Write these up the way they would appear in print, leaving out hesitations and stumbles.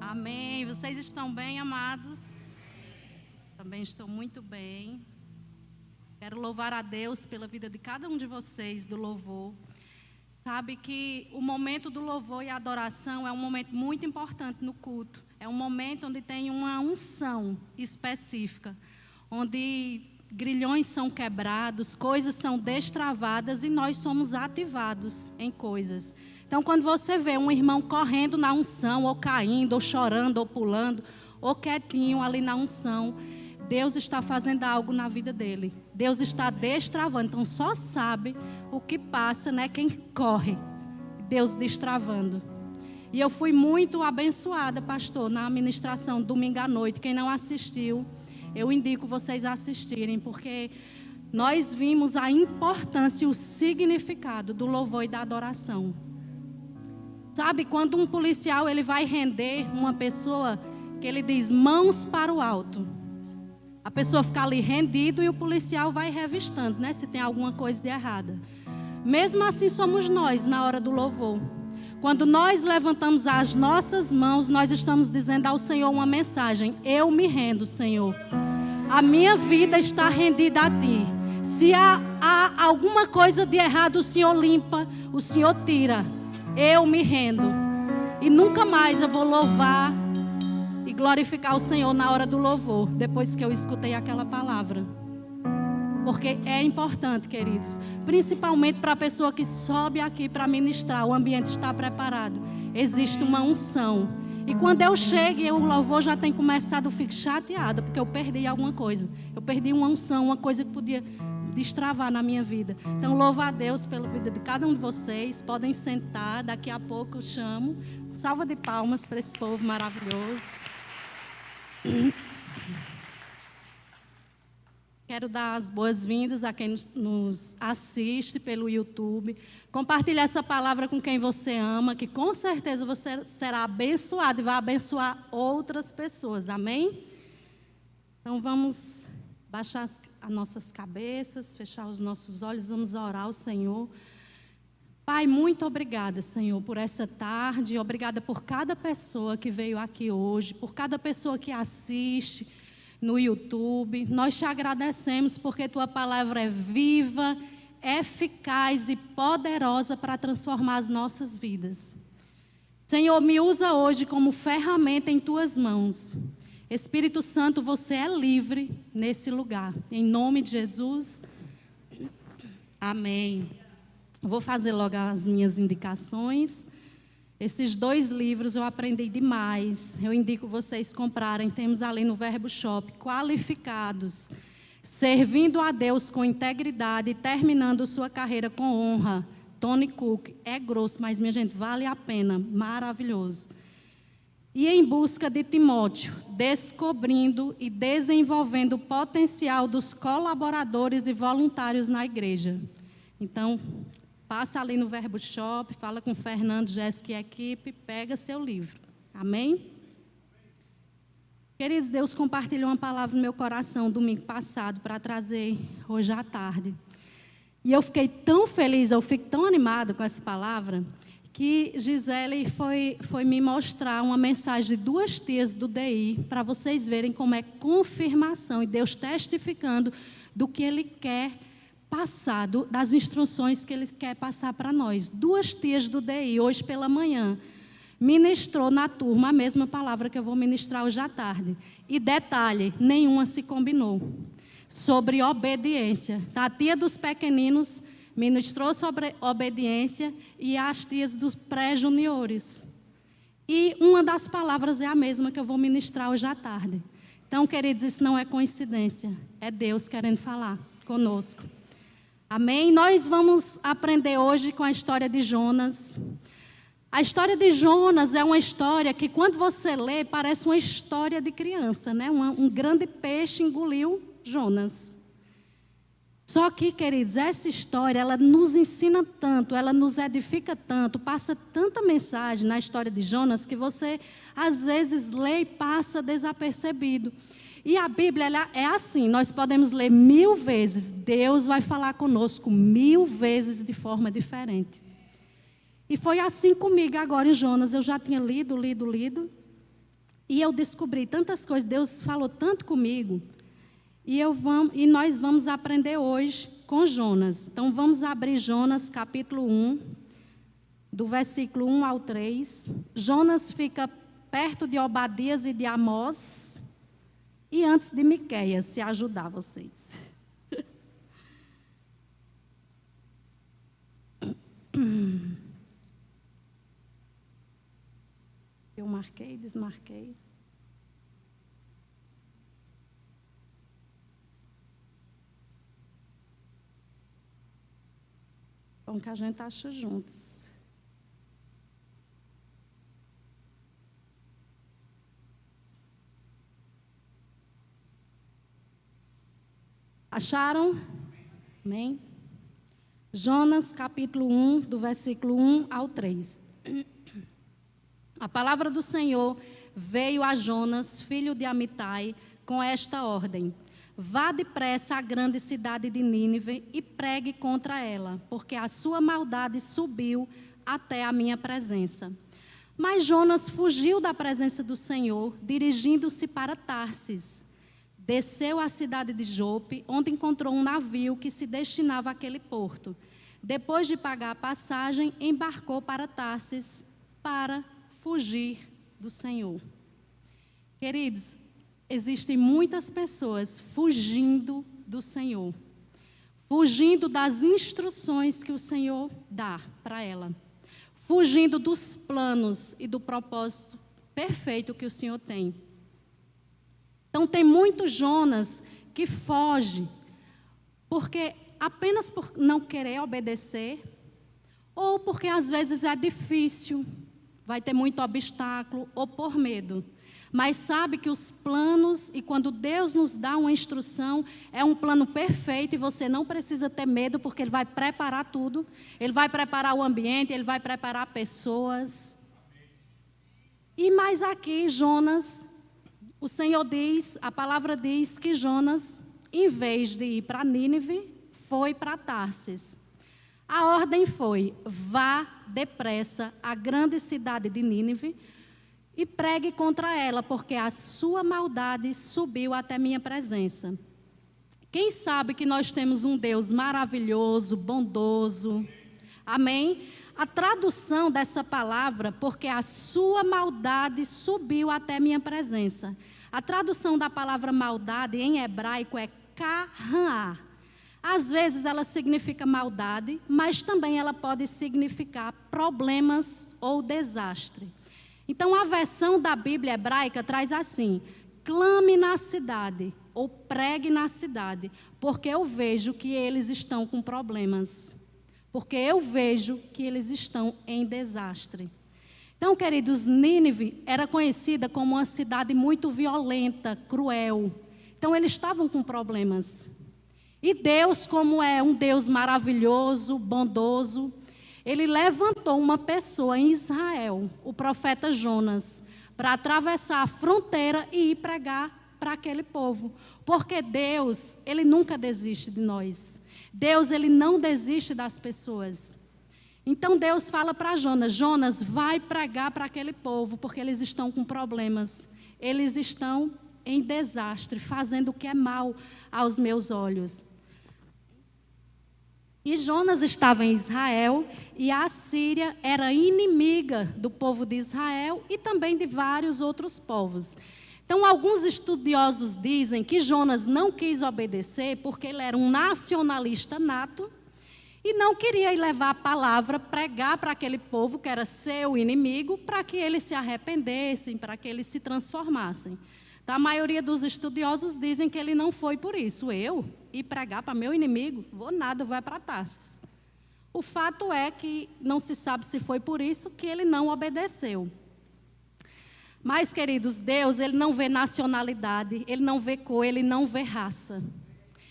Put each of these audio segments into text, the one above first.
Amém. Vocês estão bem, amados? Também estou muito bem. Quero louvar a Deus pela vida de cada um de vocês do louvor. Sabe que o momento do louvor e adoração é um momento muito importante no culto. É um momento onde tem uma unção específica, onde grilhões são quebrados, coisas são destravadas e nós somos ativados em coisas. Então, quando você vê um irmão correndo na unção, ou caindo, ou chorando, ou pulando, ou quietinho ali na unção, Deus está fazendo algo na vida dele. Deus está destravando. Então, só sabe o que passa, né? Quem corre. Deus destravando. E eu fui muito abençoada, pastor, na ministração domingo à noite. Quem não assistiu, eu indico vocês a assistirem, porque nós vimos a importância e o significado do louvor e da adoração. Sabe, quando um policial ele vai render uma pessoa, que ele diz mãos para o alto. A pessoa fica ali rendido e o policial vai revistando, né, se tem alguma coisa de errada. Mesmo assim somos nós na hora do louvor. Quando nós levantamos as nossas mãos, nós estamos dizendo ao Senhor uma mensagem: eu me rendo, Senhor. A minha vida está rendida a Ti. Se há alguma coisa de errado, o Senhor limpa, o Senhor tira. Eu me rendo. E nunca mais eu vou louvar e glorificar o Senhor na hora do louvor, depois que eu escutei aquela palavra. Porque é importante, queridos, principalmente para a pessoa que sobe aqui para ministrar, o ambiente está preparado. Existe uma unção. E quando eu chego e o louvor já tem começado, eu fico chateada, porque eu perdi alguma coisa. Eu perdi uma unção, uma coisa que podia destravar na minha vida. Então, louvo a Deus pela vida de cada um de vocês. Podem sentar, daqui a pouco eu chamo. Salva de palmas para esse povo maravilhoso. Quero dar as boas-vindas a quem nos assiste pelo YouTube. Compartilhe essa palavra com quem você ama, que com certeza você será abençoado e vai abençoar outras pessoas. Amém? Então vamos baixar as nossas cabeças, fechar os nossos olhos, vamos orar ao Senhor. Pai, muito obrigada, Senhor, por essa tarde. Obrigada por cada pessoa que veio aqui hoje, por cada pessoa que assiste no YouTube. Nós te agradecemos porque Tua palavra é viva, eficaz e poderosa para transformar as nossas vidas. Senhor, me usa hoje como ferramenta em Tuas mãos. Espírito Santo, você é livre nesse lugar. Em nome de Jesus. Amém. Vou fazer logo as minhas indicações. Esses 2 livros eu aprendi demais. Eu indico vocês comprarem. Temos ali no Verbo Shop, Qualificados, Servindo a Deus com Integridade e Terminando Sua Carreira com Honra. Tony Cook. É grosso, mas minha gente, vale a pena. Maravilhoso. E Em Busca de Timóteo, Descobrindo e Desenvolvendo o Potencial dos Colaboradores e Voluntários na Igreja. Então, passa ali no Verbo Shop, fala com Fernando, Jéssica e equipe, pega seu livro. Amém? Queridos, Deus compartilhou uma palavra no meu coração domingo passado para trazer hoje à tarde. E eu fiquei tão feliz, eu fico tão animada com essa palavra, que Gisele foi me mostrar uma mensagem de 2 tias do DI, para vocês verem como é confirmação e Deus testificando do que Ele quer passar, das instruções que Ele quer passar para nós. 2 tias do DI, hoje pela manhã, ministrou na turma a mesma palavra que eu vou ministrar hoje à tarde. E detalhe, nenhuma se combinou. Sobre obediência. A tia dos pequeninos ministrou sobre obediência e as tias dos pré-juniores. E uma das palavras é a mesma que eu vou ministrar hoje à tarde. Então, queridos, isso não é coincidência. É Deus querendo falar conosco. Amém? Nós vamos aprender hoje com a história de Jonas. A história de Jonas é uma história que, quando você lê, parece uma história de criança, né? Um grande peixe engoliu Jonas. Só que, queridos, essa história, ela nos ensina tanto, ela nos edifica tanto, passa tanta mensagem na história de Jonas, que você, às vezes, lê e passa desapercebido. E a Bíblia ela é assim, nós podemos ler 1000 vezes, Deus vai falar conosco 1000 vezes de forma diferente. E foi assim comigo agora em Jonas, eu já tinha lido, E eu descobri tantas coisas, Deus falou tanto comigo, e nós vamos aprender hoje com Jonas. Então, vamos abrir Jonas, capítulo 1, do versículo 1 ao 3. Jonas fica perto de Obadias e de Amós, e antes de Miqueias, se ajudar vocês. Eu marquei, desmarquei. Bom que a gente acha juntos. Acharam? Amém? Jonas, capítulo 1, do versículo 1 ao 3. A palavra do Senhor veio a Jonas, filho de Amitai, com esta ordem: vá depressa à grande cidade de Nínive e pregue contra ela, porque a sua maldade subiu até a minha presença. Mas Jonas fugiu da presença do Senhor, dirigindo-se para Tarsis. Desceu à cidade de Jope, onde encontrou um navio que se destinava àquele porto. Depois de pagar a passagem, embarcou para Tarsis para fugir do Senhor. Queridos, existem muitas pessoas fugindo do Senhor, fugindo das instruções que o Senhor dá para ela, fugindo dos planos e do propósito perfeito que o Senhor tem. Então, tem muitos Jonas que fogem, porque apenas por não querer obedecer, ou porque às vezes é difícil, vai ter muito obstáculo, ou por medo. Mas sabe que os planos, e quando Deus nos dá uma instrução, é um plano perfeito e você não precisa ter medo, porque Ele vai preparar tudo. Ele vai preparar o ambiente, Ele vai preparar pessoas. E mais aqui, Jonas, o Senhor diz, a palavra diz que Jonas, em vez de ir para Nínive, foi para Tarsis. A ordem foi: vá depressa à grande cidade de Nínive e pregue contra ela, porque a sua maldade subiu até minha presença. Quem sabe que nós temos um Deus maravilhoso, bondoso. Amém? A tradução dessa palavra, porque a sua maldade subiu até minha presença. A tradução da palavra maldade em hebraico é kahã. Às vezes ela significa maldade, mas também ela pode significar problemas ou desastre. Então, a versão da Bíblia hebraica traz assim: clame na cidade, ou pregue na cidade, porque eu vejo que eles estão com problemas. Porque eu vejo que eles estão em desastre. Então, queridos, Nínive era conhecida como uma cidade muito violenta, cruel. Então, eles estavam com problemas. E Deus, como é um Deus maravilhoso, bondoso, Ele levantou uma pessoa em Israel, o profeta Jonas, para atravessar a fronteira e ir pregar para aquele povo. Porque Deus, Ele nunca desiste de nós. Deus, Ele não desiste das pessoas. Então Deus fala para Jonas: Jonas, vai pregar para aquele povo, porque eles estão com problemas. Eles estão em desastre, fazendo o que é mal aos meus olhos. E Jonas estava em Israel, e a Síria era inimiga do povo de Israel e também de vários outros povos. Então, alguns estudiosos dizem que Jonas não quis obedecer porque ele era um nacionalista nato e não queria ir levar a palavra, pregar para aquele povo que era seu inimigo, para que eles se arrependessem, para que eles se transformassem. Então, a maioria dos estudiosos dizem que ele não foi por isso. Eu ir pregar para meu inimigo? Vou nada, vou para Tarsis. O fato é que não se sabe se foi por isso que ele não obedeceu. Mas, queridos, Deus, Ele não vê nacionalidade, Ele não vê cor, Ele não vê raça.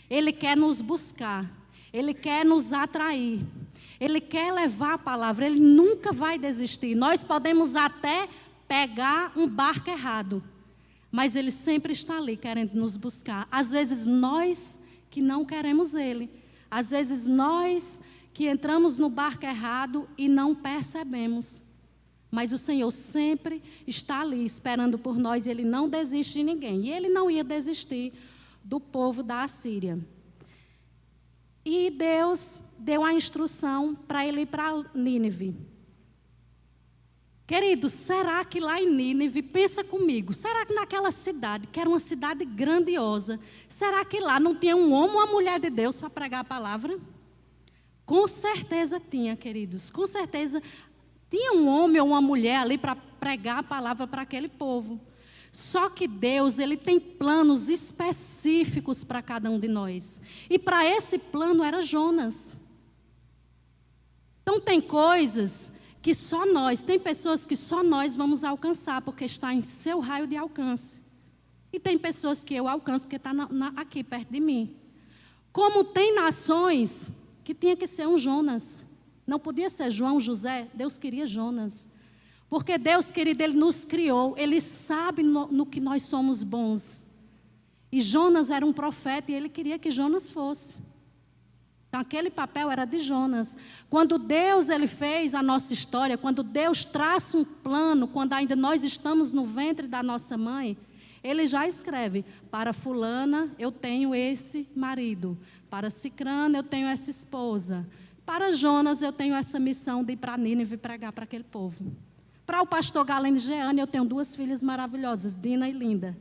Ele quer nos buscar, Ele quer nos atrair, Ele quer levar a palavra, Ele nunca vai desistir. Nós podemos até pegar um barco errado, mas Ele sempre está ali querendo nos buscar. Às vezes nós que não queremos Ele, às vezes nós que entramos no barco errado e não percebemos. Mas o Senhor sempre está ali esperando por nós, e Ele não desiste de ninguém. E Ele não ia desistir do povo da Assíria. E Deus deu a instrução para ele ir para Nínive. Queridos, será que lá em Nínive, pensa comigo, será que naquela cidade, que era uma cidade grandiosa, será que lá não tinha um homem ou uma mulher de Deus para pregar a palavra? Com certeza tinha, queridos, com certeza tinha um homem ou uma mulher ali para pregar a palavra para aquele povo. Só que Deus, Ele tem planos específicos para cada um de nós. E para esse plano era Jonas. Então tem coisas que só nós, tem pessoas que só nós vamos alcançar, porque está em seu raio de alcance. E tem pessoas que eu alcanço, porque está aqui, perto de mim. Como tem nações que tinha que ser um Jonas. Não podia ser João, José, Deus queria Jonas. Porque Deus, querido, Ele nos criou, Ele sabe no que nós somos bons. E Jonas era um profeta e Ele queria que Jonas fosse. Então, aquele papel era de Jonas. Quando Deus Ele fez a nossa história, quando Deus traça um plano, quando ainda nós estamos no ventre da nossa mãe, Ele já escreve, para fulana eu tenho esse marido, para Cicrana eu tenho essa esposa, para Jonas eu tenho essa missão de ir para Nínive pregar para aquele povo. Para o pastor Galeno e Jeane eu tenho 2 filhas maravilhosas, Dina e Linda.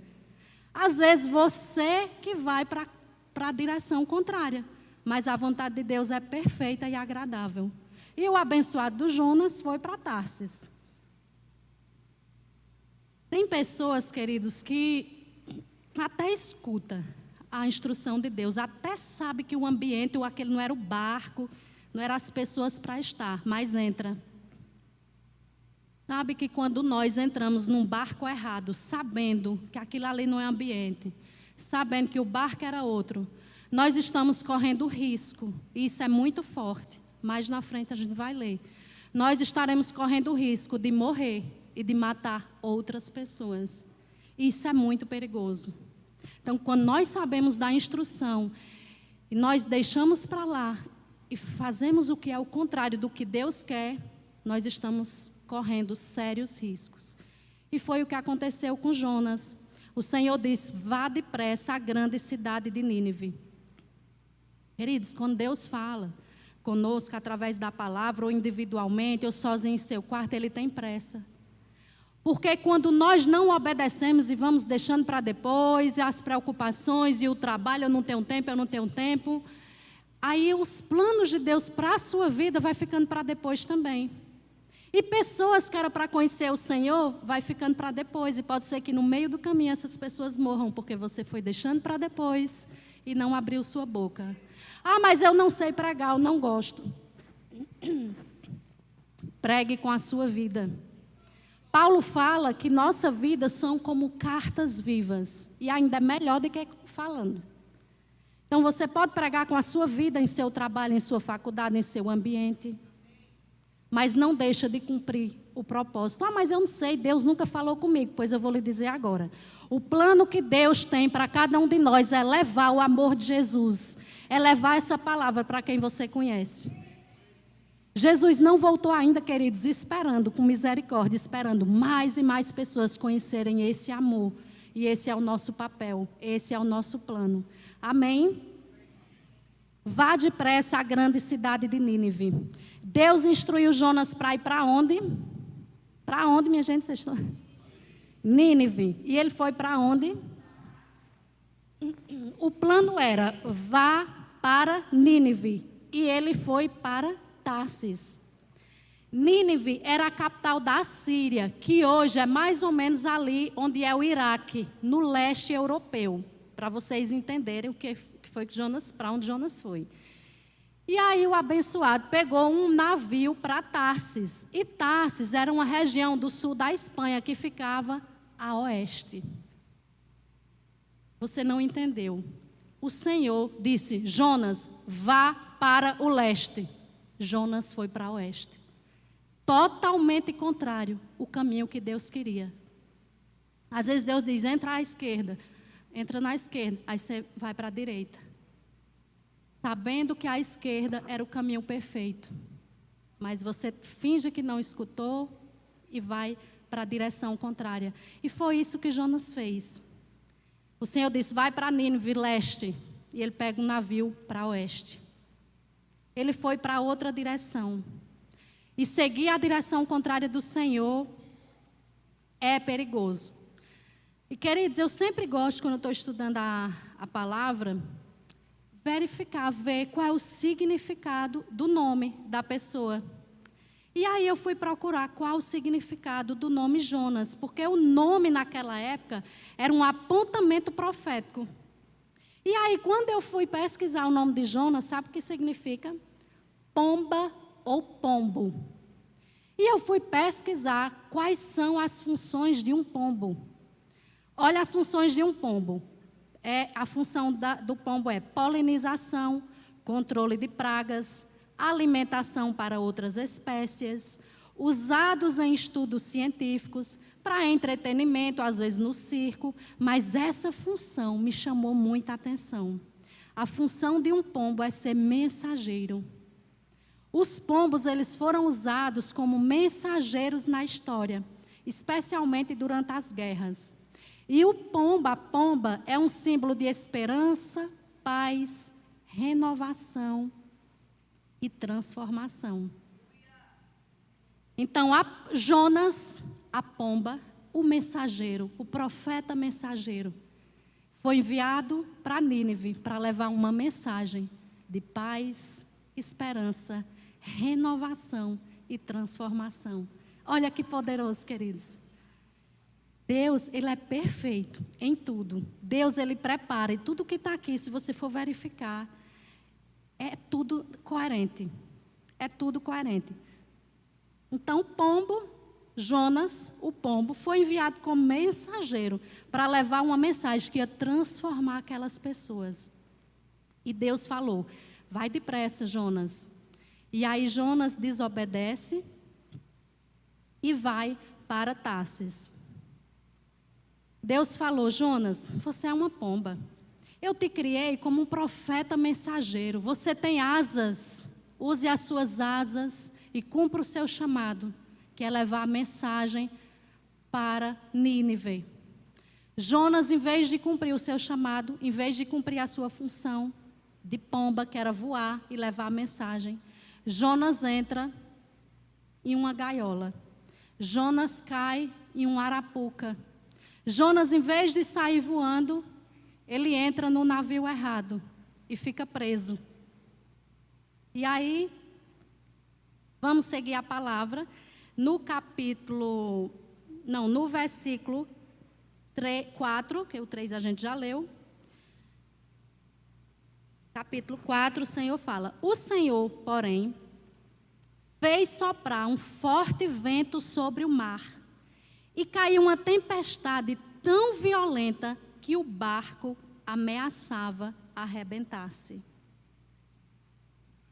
Às vezes você que vai para a direção contrária. Mas a vontade de Deus é perfeita e agradável. E o abençoado do Jonas foi para Tarsis. Tem pessoas, queridos, que até escuta a instrução de Deus, até sabe que o ambiente, ou aquele não era o barco, não eram as pessoas para estar, mas entra. Sabe que quando nós entramos num barco errado, sabendo que aquilo ali não é ambiente, sabendo que o barco era outro, nós estamos correndo risco, e isso é muito forte, mais na frente a gente vai ler. Nós estaremos correndo o risco de morrer e de matar outras pessoas. Isso é muito perigoso. Então, quando nós sabemos da instrução, e nós deixamos para lá, e fazemos o que é o contrário do que Deus quer, nós estamos correndo sérios riscos. E foi o que aconteceu com Jonas. O Senhor disse, vá depressa à grande cidade de Nínive. Queridos, quando Deus fala conosco através da palavra, ou individualmente, ou sozinho em seu quarto, Ele tem pressa. Porque quando nós não obedecemos e vamos deixando para depois, e as preocupações e o trabalho, eu não tenho tempo, aí os planos de Deus para a sua vida vai ficando para depois também. E pessoas que eram para conhecer o Senhor, vai ficando para depois, e pode ser que no meio do caminho essas pessoas morram, porque você foi deixando para depois e não abriu sua boca. Ah, mas eu não sei pregar, eu não gosto. Pregue com a sua vida. Paulo fala que nossa vida são como cartas vivas. E ainda é melhor do que falando. Então você pode pregar com a sua vida, em seu trabalho, em sua faculdade, em seu ambiente. Mas não deixa de cumprir o propósito. Ah, mas eu não sei, Deus nunca falou comigo. Pois eu vou lhe dizer agora. O plano que Deus tem para cada um de nós é levar o amor de Jesus. É levar essa palavra para quem você conhece. Jesus não voltou ainda, queridos, esperando, com misericórdia, esperando mais e mais pessoas conhecerem esse amor. E esse é o nosso papel, esse é o nosso plano. Amém? Vá depressa à grande cidade de Nínive. Deus instruiu Jonas para ir para onde? Para onde, minha gente? Vocês estão? Nínive. E ele foi para onde? O plano era, vá para Nínive. E ele foi para Tarsis. Nínive era a capital da Síria, que hoje é mais ou menos ali onde é o Iraque, no leste europeu. Para vocês entenderem o que foi que Jonas, para onde Jonas foi. E aí o abençoado pegou um navio para Tarsis. E Tarsis era uma região do sul da Espanha que ficava a oeste. Você não entendeu. O Senhor disse, Jonas, vá para o leste. Jonas foi para o oeste. Totalmente contrário o caminho que Deus queria. Às vezes Deus diz, entra à esquerda. Entra na esquerda, aí você vai para a direita. Sabendo que a esquerda era o caminho perfeito. Mas você finge que não escutou e vai para a direção contrária. E foi isso que Jonas fez. O Senhor disse, vai para Nínive, leste, e ele pega um navio para oeste. Ele foi para outra direção. E seguir a direção contrária do Senhor é perigoso. E, queridos, eu sempre gosto, quando eu estou estudando a palavra, verificar, ver qual é o significado do nome da pessoa. E aí eu fui procurar qual o significado do nome Jonas, porque o nome naquela época era um apontamento profético. E aí, quando eu fui pesquisar o nome de Jonas, sabe o que significa? Pomba ou pombo. E eu fui pesquisar quais são as funções de um pombo. Olha as funções de um pombo. A função do pombo é polinização, controle de pragas, alimentação para outras espécies, usados em estudos científicos, para entretenimento, às vezes no circo, mas essa função me chamou muita atenção. A função de um pombo é ser mensageiro. Os pombos, eles foram usados como mensageiros na história, especialmente durante as guerras. E o pombo, a pomba, é um símbolo de esperança, paz, renovação e transformação. Então, Jonas, a pomba, o mensageiro, o profeta mensageiro, foi enviado para Nínive para levar uma mensagem de paz, esperança, renovação e transformação. Olha que poderoso, queridos. Deus, Ele é perfeito em tudo. Deus, Ele prepara. E tudo que está aqui, se você for verificar, é tudo coerente. É tudo coerente. Então, o pombo, Jonas, o pombo, foi enviado como mensageiro para levar uma mensagem que ia transformar aquelas pessoas. E Deus falou, vai depressa, Jonas. E aí Jonas desobedece e vai para Tarsis. Deus falou, Jonas, você é uma pomba. Eu te criei como um profeta mensageiro. Você tem asas, use as suas asas e cumpra o seu chamado, que é levar a mensagem para Nínive. Jonas, em vez de cumprir o seu chamado, em vez de cumprir a sua função de pomba, que era voar e levar a mensagem, Jonas entra em uma gaiola. Jonas cai em um arapuca. Jonas, em vez de sair voando, ele entra no navio errado e fica preso. E aí, vamos seguir a palavra. No versículo 4, que o 3 a gente já leu. Capítulo 4, o Senhor fala, o Senhor, porém, fez soprar um forte vento sobre o mar, e caiu uma tempestade tão violenta que o barco ameaçava arrebentar-se.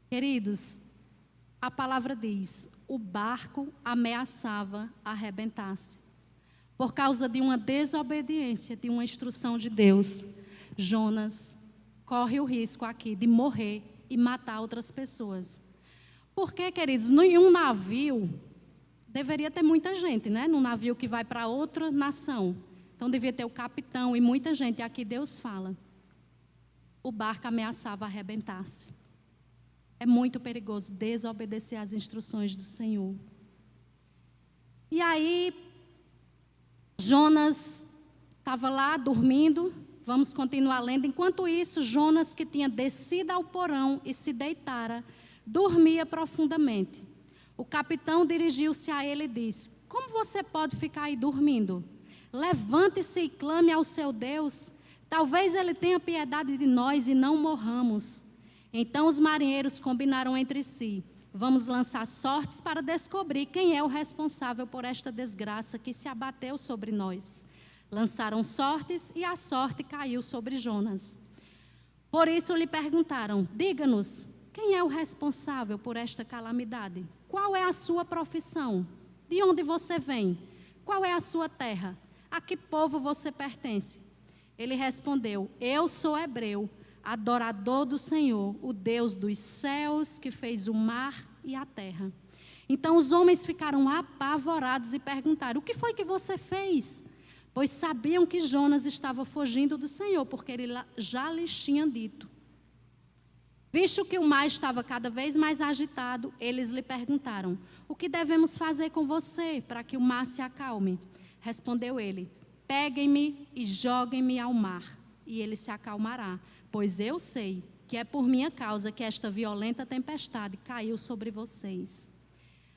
Queridos, a palavra diz, o barco ameaçava arrebentar-se. Por causa de uma desobediência, de uma instrução de Deus, Jonas corre o risco aqui de morrer e matar outras pessoas. Porque, queridos, em um navio, deveria ter muita gente, né? Num navio que vai para outra nação. Então, devia ter o capitão e muita gente. E aqui Deus fala, o barco ameaçava arrebentar-se. É muito perigoso desobedecer às instruções do Senhor. E aí, Jonas estava lá dormindo. Vamos continuar lendo. Enquanto isso, Jonas, que tinha descido ao porão e se deitara, dormia profundamente. O capitão dirigiu-se a ele e disse, como você pode ficar aí dormindo? Levante-se e clame ao seu Deus. Talvez ele tenha piedade de nós e não morramos. Então os marinheiros combinaram entre si, vamos lançar sortes para descobrir quem é o responsável por esta desgraça que se abateu sobre nós. Lançaram sortes e a sorte caiu sobre Jonas. Por isso lhe perguntaram, diga-nos, quem é o responsável por esta calamidade? Qual é a sua profissão? De onde você vem? Qual é a sua terra? A que povo você pertence? Ele respondeu, eu sou hebreu, adorador do Senhor, o Deus dos céus que fez o mar e a terra. Então os homens ficaram apavorados e perguntaram: o que foi que você fez? Pois sabiam que Jonas estava fugindo do Senhor, porque ele já lhes tinha dito. Visto que o mar estava cada vez mais agitado, eles lhe perguntaram: o que devemos fazer com você para que o mar se acalme? Respondeu ele: peguem-me e joguem-me ao mar, e ele se acalmará, pois eu sei que é por minha causa que esta violenta tempestade caiu sobre vocês.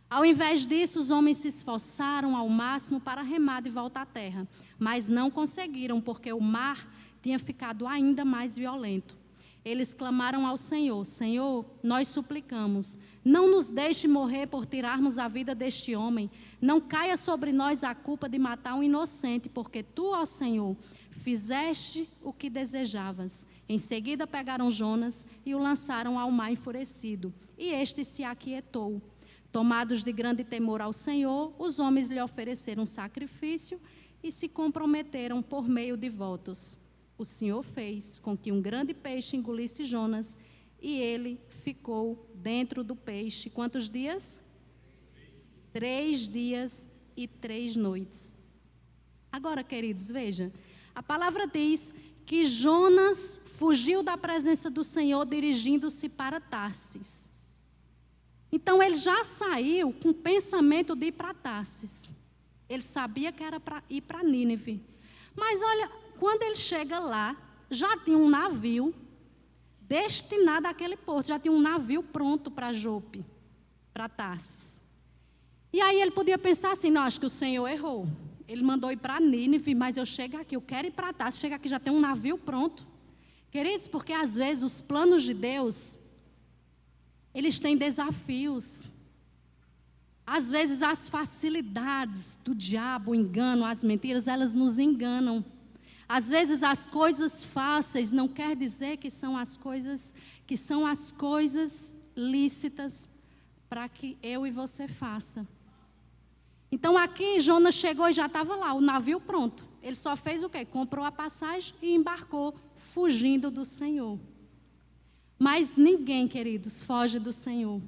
Ao invés disso, os homens se esforçaram ao máximo para remar de volta à terra, mas não conseguiram, porque o mar tinha ficado ainda mais violento. Eles clamaram ao Senhor: Senhor, nós suplicamos, não nos deixe morrer por tirarmos a vida deste homem. Não caia sobre nós a culpa de matar um inocente, porque tu, ó Senhor, fizeste o que desejavas. Em seguida pegaram Jonas e o lançaram ao mar enfurecido, e este se aquietou. Tomados de grande temor ao Senhor, os homens lhe ofereceram sacrifício e se comprometeram por meio de votos. O Senhor fez com que um grande peixe engolisse Jonas e ele ficou dentro do peixe. Quantos dias? 3 dias e 3 noites. Agora, queridos, veja, a palavra diz que Jonas fugiu da presença do Senhor dirigindo-se para Tarsis. Então, ele já saiu com o pensamento de ir para Tarsis. Ele sabia que era para ir para Nínive. Mas, olha, quando ele chega lá, já tinha um navio destinado àquele porto. Já tinha um navio pronto para Jope, para Tarsis. E aí ele podia pensar assim: não, acho que o Senhor errou. Ele mandou ir para Nínive, mas eu chego aqui, eu quero ir para Tarsis. Chega aqui, já tem um navio pronto. Queridos, porque às vezes os planos de Deus, eles têm desafios. Às vezes as facilidades do diabo, o engano, as mentiras, elas nos enganam. Às vezes as coisas fáceis não quer dizer que são as coisas lícitas para que eu e você faça. Então aqui Jonas chegou e já estava lá, o navio pronto. Ele só fez o quê? Comprou a passagem e embarcou, fugindo do Senhor. Mas ninguém, queridos, foge do Senhor.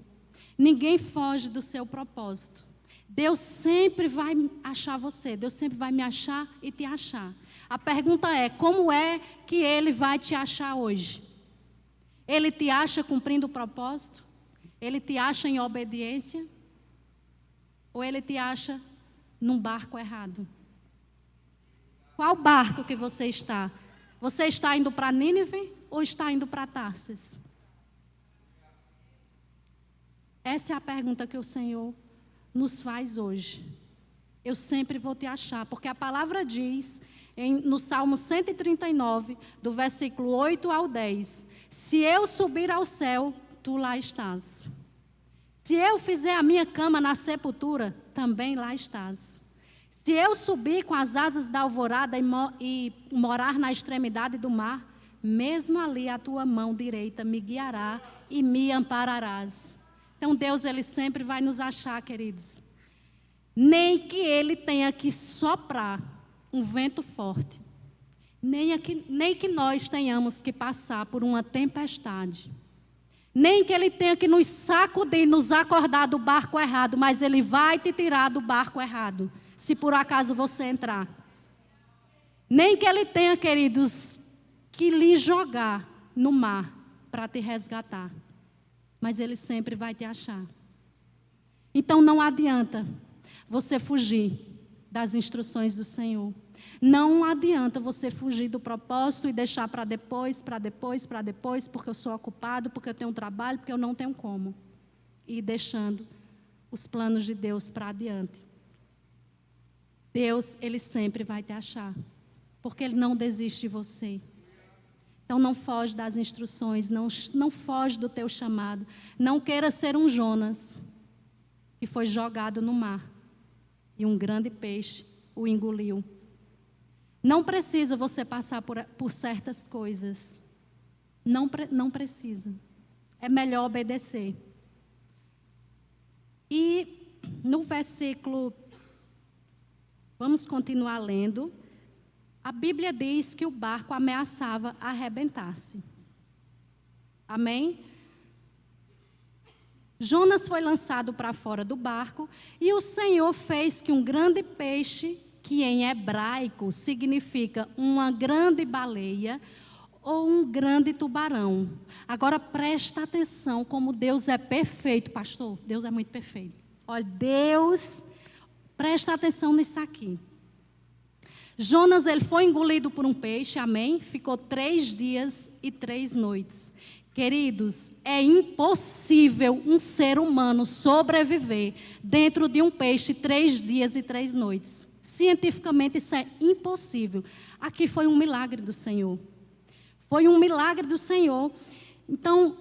Ninguém foge do seu propósito. Deus sempre vai achar você. Deus sempre vai me achar e te achar. A pergunta é: como é que Ele vai te achar hoje? Ele te acha cumprindo o propósito? Ele te acha em obediência? Ou Ele te acha num barco errado? Qual barco que você está? Você está indo para Nínive ou está indo para Tarsis? Essa é a pergunta que o Senhor nos faz hoje. Eu sempre vou te achar, porque a palavra diz no Salmo 139, do versículo 8 ao 10: se eu subir ao céu, tu lá estás. Se eu fizer a minha cama na sepultura, também lá estás. Se eu subir com as asas da alvorada e morar na extremidade do mar, mesmo ali a tua mão direita me guiará e me ampararás. Então Deus, Ele sempre vai nos achar, queridos. Nem que Ele tenha que soprar um vento forte, nem que nós tenhamos que passar por uma tempestade, nem que Ele tenha que nos sacudir, nos acordar do barco errado, mas Ele vai te tirar do barco errado, se por acaso você entrar. Nem que Ele tenha, queridos, que lhe jogar no mar para te resgatar, mas Ele sempre vai te achar. Então não adianta você fugir das instruções do Senhor. Não adianta você fugir do propósito e deixar para depois, porque eu sou ocupado, porque eu tenho trabalho, porque eu não tenho como. E deixando os planos de Deus para adiante. Deus, Ele sempre vai te achar, porque Ele não desiste de você. Então não foge das instruções, não foge do teu chamado. Não queira ser um Jonas que foi jogado no mar e um grande peixe o engoliu. Não precisa você passar por certas coisas. Não precisa. É melhor obedecer. E no versículo, vamos continuar lendo. A Bíblia diz que o barco ameaçava arrebentar-se. Amém? Jonas foi lançado para fora do barco e o Senhor fez que um grande peixe, que em hebraico significa uma grande baleia ou um grande tubarão. Agora presta atenção como Deus é perfeito, pastor. Deus é muito perfeito. Olha, Deus, presta atenção nisso aqui. Jonas, ele foi engolido por um peixe, amém? Ficou 3 dias e 3 noites. Queridos, é impossível um ser humano sobreviver dentro de um peixe 3 dias e 3 noites. Cientificamente isso é impossível. Aqui foi um milagre do Senhor. Foi um milagre do Senhor. Então,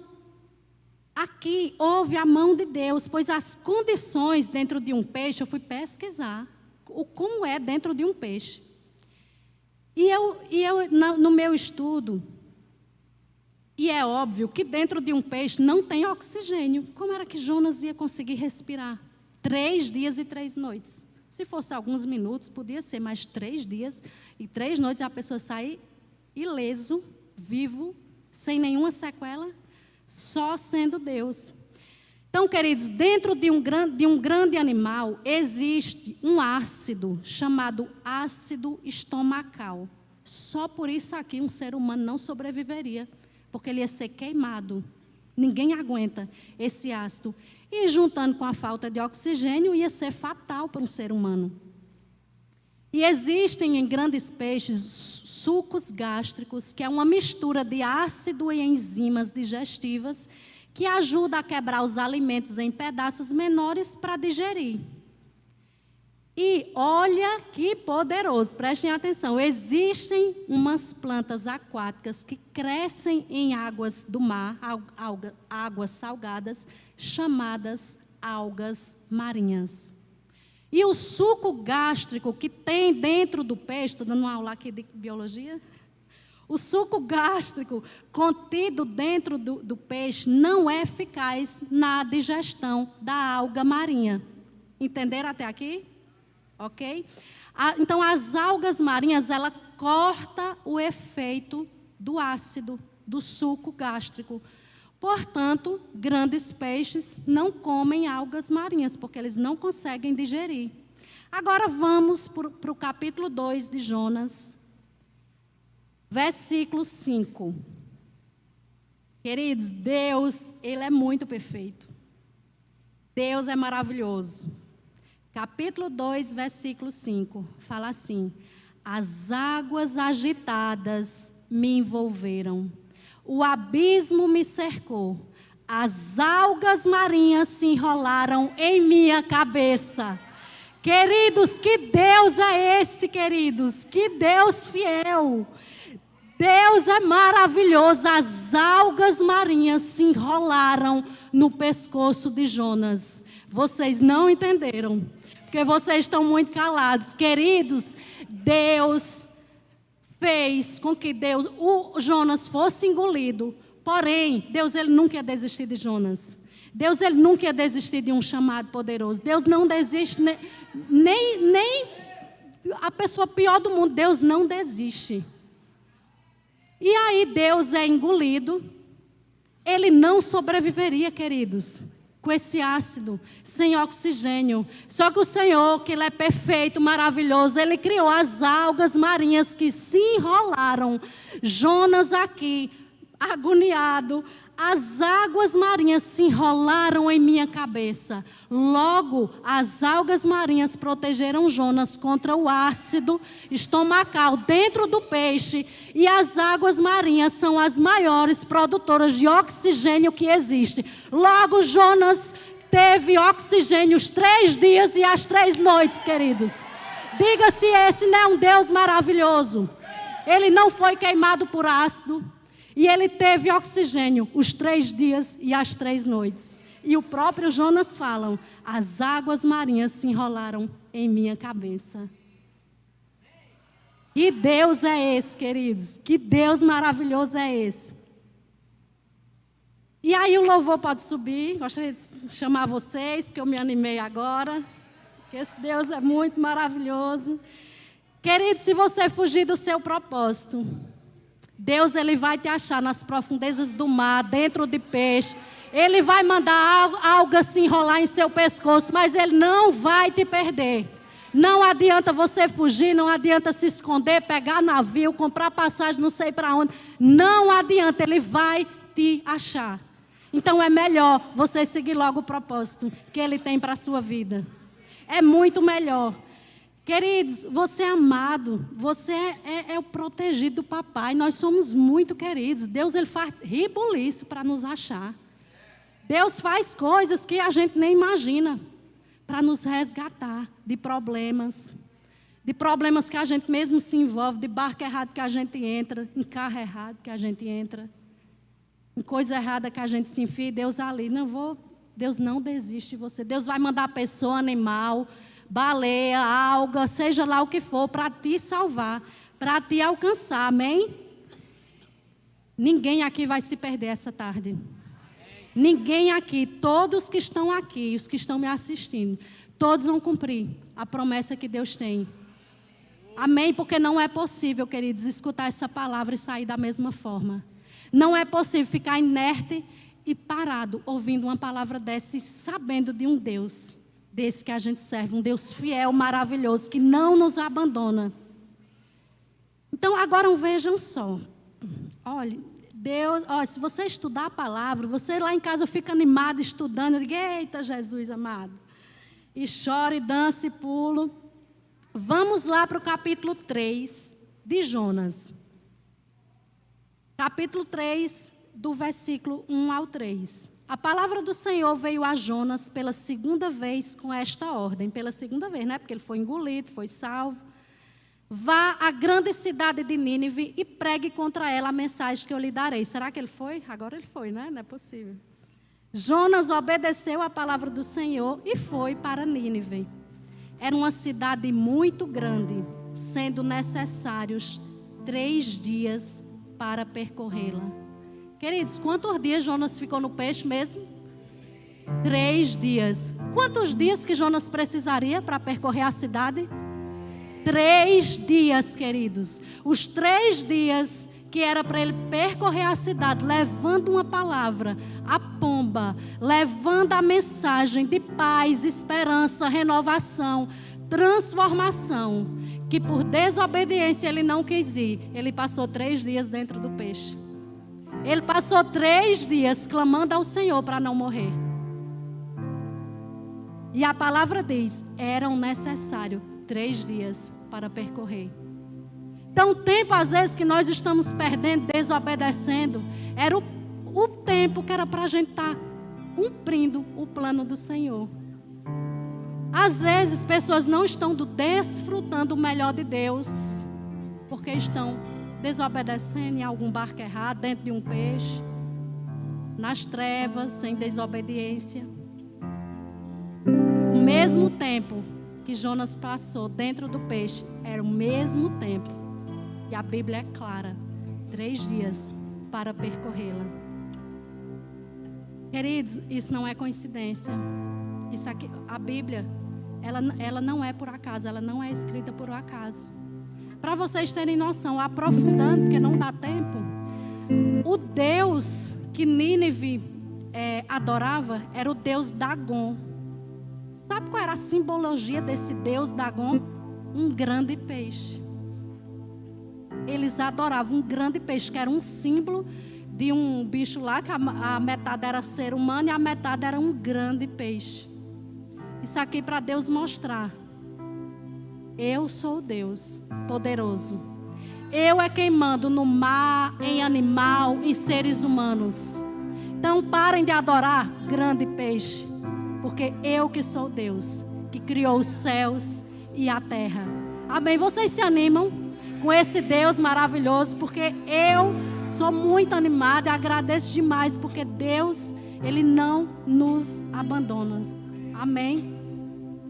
aqui houve a mão de Deus, pois as condições dentro de um peixe, eu fui pesquisar como é dentro de um peixe. E eu no meu estudo, e é óbvio que dentro de um peixe não tem oxigênio. Como era que Jonas ia conseguir respirar? 3 dias e 3 noites. Se fosse alguns minutos, podia ser, mas 3 dias e 3 noites a pessoa sair ileso, vivo, sem nenhuma sequela, só sendo Deus. Então, queridos, dentro de um grande animal existe um ácido chamado ácido estomacal. Só por isso aqui um ser humano não sobreviveria, porque ele ia ser queimado. Ninguém aguenta esse ácido. E juntando com a falta de oxigênio, ia ser fatal para um ser humano. E existem em grandes peixes sucos gástricos, que é uma mistura de ácido e enzimas digestivas, que ajuda a quebrar os alimentos em pedaços menores para digerir. E olha que poderoso, prestem atenção, existem umas plantas aquáticas que crescem em águas do mar, águas salgadas, chamadas algas marinhas. E o suco gástrico que tem dentro do peixe, estou dando uma aula aqui de biologia, o suco gástrico contido dentro do peixe não é eficaz na digestão da alga marinha. Entenderam até aqui? Ok? Então, as algas marinhas, ela corta o efeito do ácido, do suco gástrico. Portanto, grandes peixes não comem algas marinhas, porque eles não conseguem digerir. Agora vamos para o capítulo 2 de Jonas, versículo 5. Queridos, Deus, Ele é muito perfeito. Deus é maravilhoso. Capítulo 2, versículo 5, fala assim: as águas agitadas me envolveram, o abismo me cercou, as algas marinhas se enrolaram em minha cabeça. Queridos, que Deus é esse, queridos? Que Deus fiel! Deus é maravilhoso. As algas marinhas se enrolaram no pescoço de Jonas. Vocês não entenderam, porque vocês estão muito calados. Queridos, Deus fez com que o Jonas fosse engolido. Porém, Deus, ele nunca ia desistir de Jonas. Deus, ele nunca ia desistir de um chamado poderoso. Deus não desiste, nem a pessoa pior do mundo. Deus não desiste. E aí Deus é engolido. Ele não sobreviveria, queridos, com esse ácido, sem oxigênio. Só que o Senhor, que Ele é perfeito, maravilhoso, Ele criou as algas marinhas que se enrolaram. Jonas aqui, agoniado, as águas marinhas se enrolaram em minha cabeça. Logo, as algas marinhas protegeram Jonas contra o ácido estomacal dentro do peixe. E as águas marinhas são as maiores produtoras de oxigênio que existe. Logo, Jonas teve oxigênio os 3 dias e as 3 noites, queridos. Diga se esse não é um Deus maravilhoso. Ele não foi queimado por ácido. E ele teve oxigênio os 3 dias e as 3 noites. E o próprio Jonas fala: as águas marinhas se enrolaram em minha cabeça. Que Deus é esse, queridos? Que Deus maravilhoso é esse? E aí o louvor pode subir. Gostaria de chamar vocês, porque eu me animei agora. Porque esse Deus é muito maravilhoso. Querido, se você fugir do seu propósito, Deus, Ele vai te achar nas profundezas do mar, dentro de peixe. Ele vai mandar algo se enrolar em seu pescoço, mas Ele não vai te perder. Não adianta você fugir, não adianta se esconder, pegar navio, comprar passagem, não sei para onde. Não adianta, Ele vai te achar. Então é melhor você seguir logo o propósito que Ele tem para a sua vida. É muito melhor. Queridos, você é amado, você é o protegido do papai. Nós somos muito queridos. Deus, Ele faz ribuliço para nos achar. Deus faz coisas que a gente nem imagina para nos resgatar de problemas que a gente mesmo se envolve, de barco errado que a gente entra, em carro errado que a gente entra, em coisa errada que a gente se enfia. Deus ali, Deus não desiste de você. Deus vai mandar pessoa, animal, baleia, alga, seja lá o que for, para te salvar, para te alcançar, amém? Ninguém aqui vai se perder essa tarde. Ninguém aqui, todos que estão aqui, os que estão me assistindo, todos vão cumprir a promessa que Deus tem. Amém? Porque não é possível, queridos, escutar essa palavra e sair da mesma forma. Não é possível ficar inerte e parado, ouvindo uma palavra dessa e sabendo de um Deus desse que a gente serve, um Deus fiel, maravilhoso, que não nos abandona. Então, agora vejam só. Olha, Deus, se você estudar a palavra, você lá em casa fica animado estudando, eu digo, eita Jesus amado. E chora, e dança, e pulo. Vamos lá para o capítulo 3 de Jonas. Capítulo 3, do versículo 1 ao 3. A palavra do Senhor veio a Jonas pela segunda vez com esta ordem. Pela segunda vez, né? Porque ele foi engolido, foi salvo. Vá à grande cidade de Nínive e pregue contra ela a mensagem que eu lhe darei. Será que ele foi? Agora ele foi, né? Não é possível. Jonas obedeceu à palavra do Senhor e foi para Nínive. Era uma cidade muito grande, sendo necessários 3 dias para percorrê-la. Queridos, quantos dias Jonas ficou no peixe mesmo? 3 dias. Quantos dias que Jonas precisaria para percorrer a cidade? 3 dias, queridos. Os 3 dias que era para ele percorrer a cidade, levando uma palavra, a pomba, levando a mensagem de paz, esperança, renovação, transformação, que por desobediência ele não quis ir. Ele passou 3 dias dentro do peixe. Ele passou 3 dias clamando ao Senhor para não morrer. E a palavra diz, eram necessários 3 dias para percorrer. Então, o tempo, às vezes, que nós estamos perdendo, desobedecendo, era o tempo que era para a gente estar cumprindo o plano do Senhor. Às vezes, pessoas não estão desfrutando o melhor de Deus, porque estão desobedecendo em algum barco errado, dentro de um peixe, nas trevas, sem desobediência. O mesmo tempo que Jonas passou dentro do peixe, era o mesmo tempo. E a Bíblia é clara, 3 dias para percorrê-la. Queridos, isso não é coincidência. Isso aqui, a Bíblia, ela não é por acaso, ela não é escrita por acaso. Para vocês terem noção, aprofundando, porque não dá tempo, o Deus que Nínive adorava era o Deus Dagon. Sabe qual era a simbologia desse Deus Dagon? Um grande peixe. Eles adoravam um grande peixe, que era um símbolo de um bicho lá, que a metade era ser humano e a metade era um grande peixe. Isso aqui para Deus mostrar. Eu sou Deus poderoso. Eu é quem mando no mar, em animal, em seres humanos. Então parem de adorar grande peixe, porque eu que sou Deus, que criou os céus e a terra. Amém? Vocês se animam com esse Deus maravilhoso, porque eu sou muito animada e agradeço demais, porque Deus, Ele não nos abandona. Amém?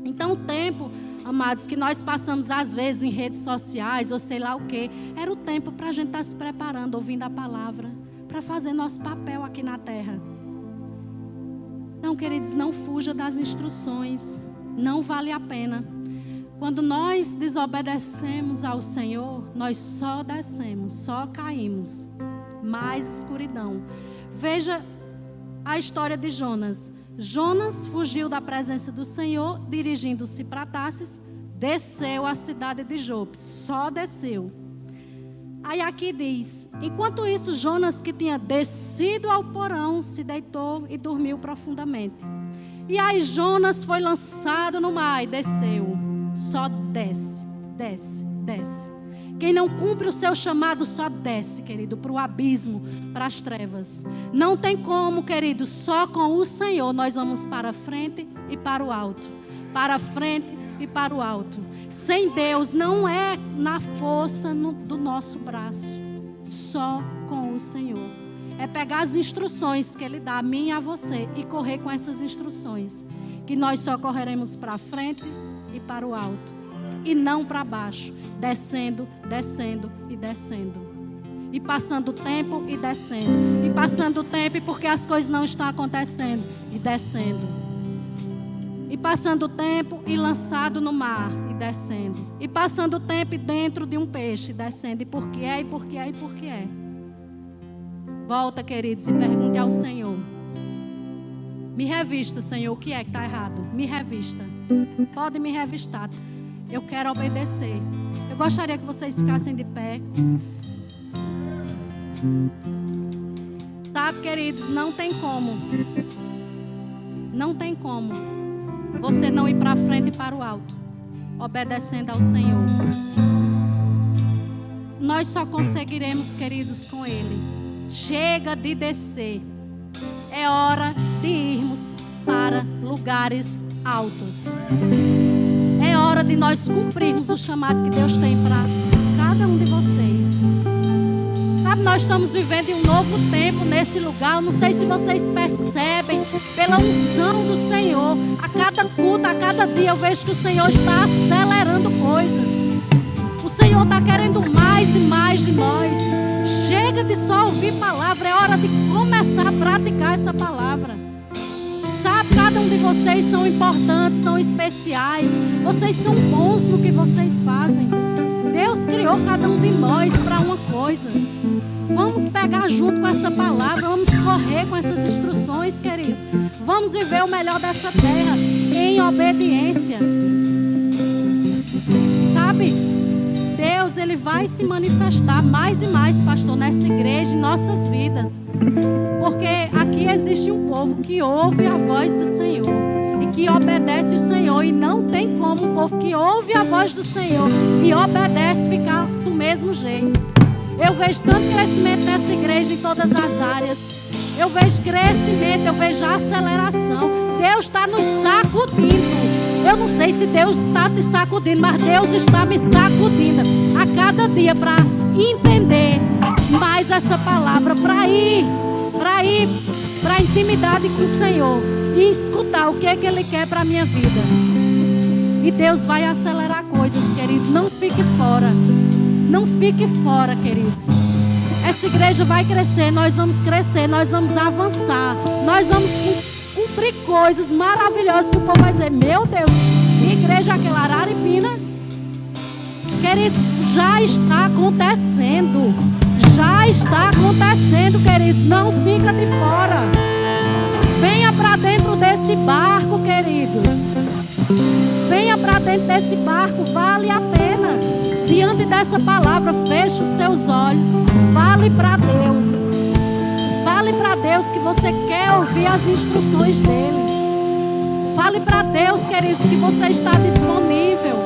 Então o tempo, amados, que nós passamos às vezes em redes sociais ou sei lá o que, era o tempo para a gente estar se preparando, ouvindo a palavra, para fazer nosso papel aqui na terra. Então, queridos, não fuja das instruções, não vale a pena. Quando nós desobedecemos ao Senhor, nós só descemos, só caímos. Mais escuridão. Veja a história de Jonas. Jonas fugiu da presença do Senhor, dirigindo-se para Tarsis, desceu à cidade de Jope, só desceu. Aí aqui diz, enquanto isso Jonas, que tinha descido ao porão, se deitou e dormiu profundamente. E aí Jonas foi lançado no mar e desceu. Só desce, desce, desce. Quem não cumpre o seu chamado só desce, querido, para o abismo, para as trevas. Não tem como, querido, só com o Senhor nós vamos para a frente e para o alto. Para a frente e para o alto. Sem Deus não é na força do nosso braço. Só com o Senhor. É pegar as instruções que Ele dá a mim e a você e correr com essas instruções. Que nós só correremos para a frente e para o alto. E não para baixo. Descendo, descendo e descendo. E passando o tempo e descendo. E passando o tempo porque as coisas não estão acontecendo. E descendo. E passando o tempo e lançado no mar. E descendo. E passando o tempo dentro de um peixe. Descendo. E por que é, e por que é, e por que é. Volta, queridos, e pergunte ao Senhor. Me revista, Senhor, o que é que está errado? Me revista. Pode me revistar. Eu quero obedecer. Eu gostaria que vocês ficassem de pé. Sabe, queridos, não tem como. Não tem como você não ir para frente e para o alto, obedecendo ao Senhor. Nós só conseguiremos, queridos, com Ele. Chega de descer. É hora de irmos para lugares altos. É hora de nós cumprirmos o chamado que Deus tem para cada um de vocês. Sabe, nós estamos vivendo em um novo tempo nesse lugar. Eu não sei se vocês percebem, pela unção do Senhor. A cada culto, a cada dia eu vejo que o Senhor está acelerando coisas. O Senhor está querendo mais e mais de nós. Chega de só ouvir palavra. É hora de começar a praticar essa palavra. Sabe, cada um de vocês são importantes, são especiais. Vocês são bons no que vocês fazem. Deus criou cada um de nós para uma coisa. Vamos pegar junto com essa palavra. Vamos correr com essas instruções, queridos. Vamos viver o melhor dessa terra em obediência. Sabe, Deus, Ele vai se manifestar mais e mais, pastor, nessa igreja, em nossas vidas. Porque aqui existe um povo que ouve a voz do Senhor e que obedece o Senhor. E não tem como um povo que ouve a voz do Senhor e obedece ficar do mesmo jeito. Eu vejo tanto crescimento nessa igreja em todas as áreas. Eu vejo crescimento, eu vejo aceleração. Deus está nos sacudindo. Eu não sei se Deus está te sacudindo, mas Deus está me sacudindo a cada dia para entender mais essa palavra, para ir para a intimidade com o Senhor e escutar o que é que Ele quer para a minha vida. E Deus vai acelerar coisas, queridos. Não fique fora. Não fique fora, queridos. Essa igreja vai crescer, nós vamos crescer, nós vamos avançar, nós vamos cumprir coisas maravilhosas que o povo vai dizer: meu Deus, que igreja aquela, Araripina. Queridos, já está acontecendo. Já está acontecendo, queridos. Não fica de fora. Venha para dentro desse barco, queridos. Venha para dentro desse barco, vale a pena. Diante dessa palavra, feche os seus olhos. Fale para Deus. Fale para Deus que você quer ouvir as instruções dEle. Fale para Deus, queridos, que você está disponível.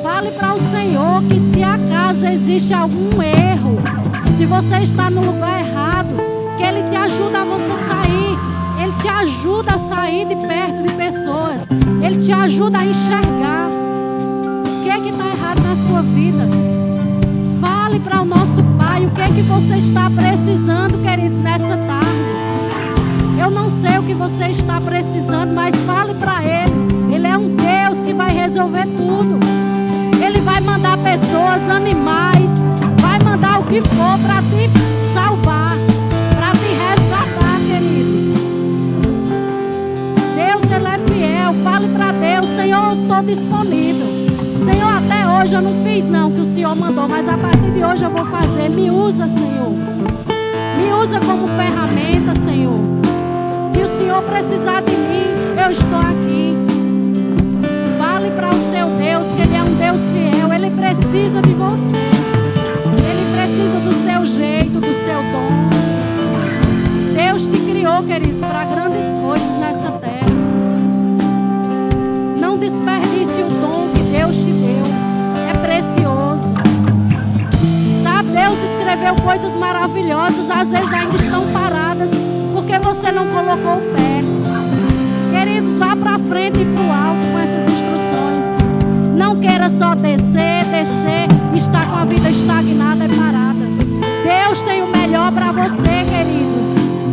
Fale para o Senhor que se acaso existe algum erro, se você está no lugar errado, que Ele te ajuda a você sair. Ele te ajuda a sair de perto de pessoas. Ele te ajuda a enxergar o que é que está errado na sua vida. Fale para o nosso Pai o que é que você está precisando, queridos, nessa tarde. Eu não sei o que você está precisando, mas fale para Ele. Ele é um Deus que vai resolver tudo. Ele vai mandar pessoas, animais, vai mandar o que for para te salvar, para te resgatar, queridos. Deus, Ele é fiel. Fale para Deus: Senhor, eu estou disponível. Senhor, até hoje eu não fiz não o que o Senhor mandou, mas a partir de hoje eu vou fazer. Me usa, Senhor. Me usa como ferramenta, Senhor. Se o Senhor precisar de mim, eu estou aqui. Fale para o seu Deus que Ele é um Deus fiel. Ele precisa de você. Ele precisa do seu jeito, do seu dom. Deus te criou, queridos, para grandes coisas nessa terra. Não desperdice o dom que Deus te deu. É precioso. Sabe, Deus escreveu coisas maravilhosas, às vezes ainda estão paradas, porque você não colocou o pé. Queridos, vá para frente e para o alto com essas instruções.